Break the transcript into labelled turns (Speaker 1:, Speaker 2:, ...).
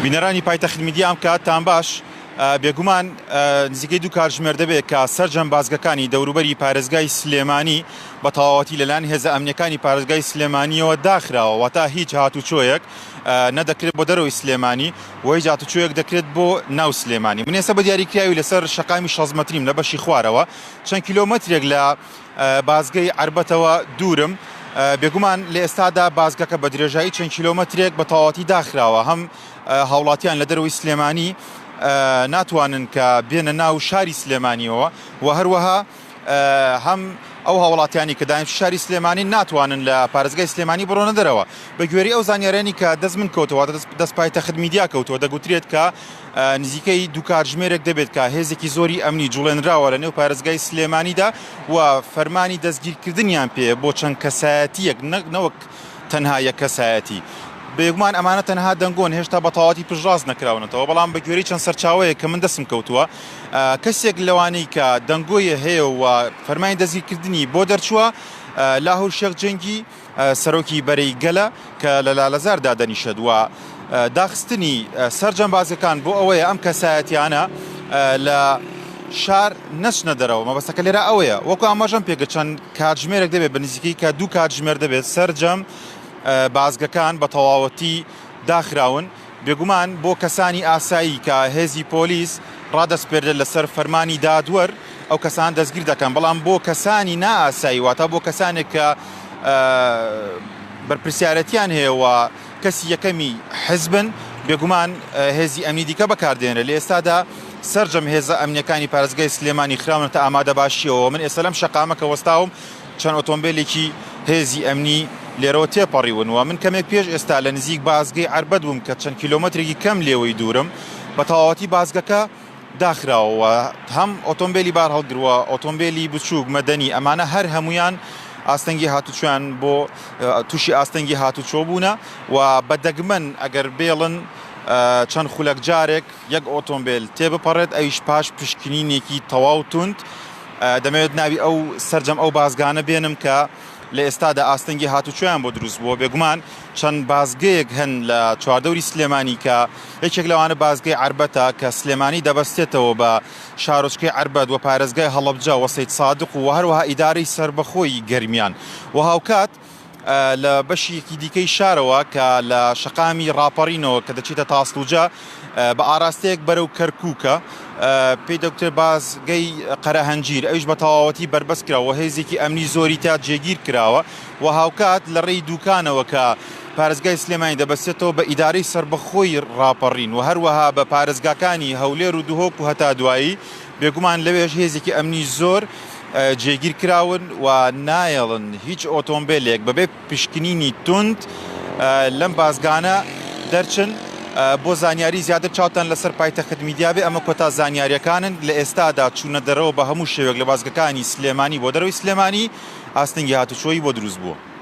Speaker 1: بینەرانی پایتەخت میدیا ئەم کاتتان باش بێگومان نزیکەی دوو کاتژمێر دەبێت کە سەرجەم بازگەکانی دەوروبەری پارێزگای سلێمانی بە تەواوەتی لەلایەن هێزە ئەمنیەکانی پارێزگای سلێمانیەوە داخراوە واتە هیچ هاتوچۆیەک نەدەکرێت بۆ دەرەوەی سلێمانی و هیچ هاتوچۆیەک دەکرێت بۆ ناو سلێمانی. من ئێستا بە دیاریکراوی لەسەر شەقامی 16 مەتریم لە بەشی خوارەوە چەند کیلۆمەترێک لە بازگەی عربەتەوە دوورم. بێگومان لە ئێستادا بازگەکە بە درێژایی چەند کیلۆمەترێک بە تەواوەتی داخراوە. هەم هاوڵاتیان لە دەرەوەی سلێمانی ناتوانن کە بێنە ناو شاری سلێمانیەوە و هەروەها هەم ئەو هاوڵاتیانی کە دایم شاری سلێمانی ناتوانن لە پارێزگای سلێمانی بڕۆنە دەرەوە. بە گوێرەی ئەو زانیاریانی کە دەست من کەوتەوە دەست پایتەخت میدیا کەوتەوە دەگوترێت کە نزیکەی دوو کاتژمێرێک دەبێت کە هێزێکی زۆری ئەمنی جوڵێنراوە لە نێو پارێزگای سلێمانیدا و فەرمانی دەستگیرکردنیان پێ بۆ چەند کەسایەتیەک نەوەک تەنها یەک کەسایەتی. بێگومان ئەمانە تەنها دەنگۆن هێشتا بە تەواوەتی پشتڕاست نەکراونەتەوە، بەڵام بە گوێرەی چەند سەرچاوەیە کە من دەستم کەوتووە کەسێک لەوانەی کە دەنگۆیە هەیە و فەرمانی دەستگیرکردنی بۆ دەرچووە لاهور شێخ جەنگی سەرۆکی بەرەی گەلە کە لە لالەزاردا دەنیشت و داخستنی سەرجەم بازەکان بۆ ئەوەیە ئەم کەسایەتیانە لە شار نەچنە دەرەوە. مەبەستەکە لێرە ئەوەیە وەکو ئاماژەم پێگە چەند کاتژمێرێک دەبێت بە نزیکەی کە دوو کاتژمێر دەبێت سەرجەم بازگەکان بە تەواوەتی داخراون. بێگومان بۆ کەسانی ئاسایی کە هێزی پۆلیس ڕادەسپێردێت لەسەر فەرمانی دادوەر ئەو کەسان دەستگیر دەکەن، بەڵام بۆ کەسانی نائاسایی واتە بۆ کەسانێک کە بەرپرسیارەتیان هەیە و کەسی یەکەمی حزبن بێگومان هێزی ئەمنی دیکە بەکاردێنرە. لە ئێستادا سەرجەم هێزە ئەمنیەکانی پارێزگای سلێمانی خراونەتە ئامادە باشیەوە. من ئێستا لەم شەقامە کە وەستاوم چەند ئۆتۆمبیلێکی هێزی ئەمنی لێرەوە تێپەڕیون و من کەمێک پێش ئێستا لە نزیک بازگەی عربەت بووم کە چەند کیلۆمەترێکی کەم لێوەی دوورم. بە تەواوەتی بازگەکە داخراوە، هەم ئۆتۆمبیلی بار هەڵگرووە، ئۆتۆمبیلی بچووک مەدەنی، ئەمانە هەر هەمویان ئاستەنگی هاتوچۆیان بۆ تووشی ئاستەنگی هاتوچۆ بوونە و بەدەگمەن ئەگەر بێڵن چەند خولەک جارێک یەک ئۆتۆمبیل تێبپەڕێت ئەویش پاش پشکنینێکی تەواو توند دەمەوێت ناوی ئەو سەرجەم ئەو بازگانە بێنم کە لە ئێستادا ئاستەنگی هاتوچۆیان بۆ دروست بووە. بێگومان چەند بازگەیەک هەن لە چواردەوری سلێمانی کە یەکێک لەوانە بازگەی عربەتە کە سلێمانی دەبەستێتەوە بە شارۆچکەی عربەت و پارێزگای هەڵەبجە و سەید سادق و هەروەها ئیدارەی سربەخۆی گەرمیان و هاوکات لە بەشێکی دیکەی شارەوە کە لە شەقامی ڕاپەڕینەوە کە دەچێتە تاسڵوجە بە ئاراستەیەک بەرەو کەرکووکە پێی دەکتێت بازگەی قەرەهەنجیر ئەویش بە تەواوەتی بربەست کراوە، هێزێکی ئەمنی زۆری تا جێگیر کراوە و هاوکات لە ڕێی دوکانەوە کە پارێزگای سلێمانی دەبەستێتەوە بە ئیدارەی سربەخۆی ڕاپەڕین و هەروەها بە پارێزگاکانی هەولێر و دوهۆک و هەتا دوایی. بێگومان لەوێش هێزێکی ئەمنی زۆر جێگیر کراون و نایەڵن هیچ ئۆتۆمبیلێک بەبێ پشکنینی تند لەم بازگانە دەرچن. بۆ زانیاری زیاتر چاوتان لەسەر پایتەخت میدیا بێ، ئەمە کۆتا زانیاریەکانن. لە ئێستادا چوونە دەرەوە بە هەموو شێوێک لە بازگەکانی سلێمانی بۆ دەرەوەی سلێمانی ئاستەنگی هاتوچۆیی بۆ دروست بووە.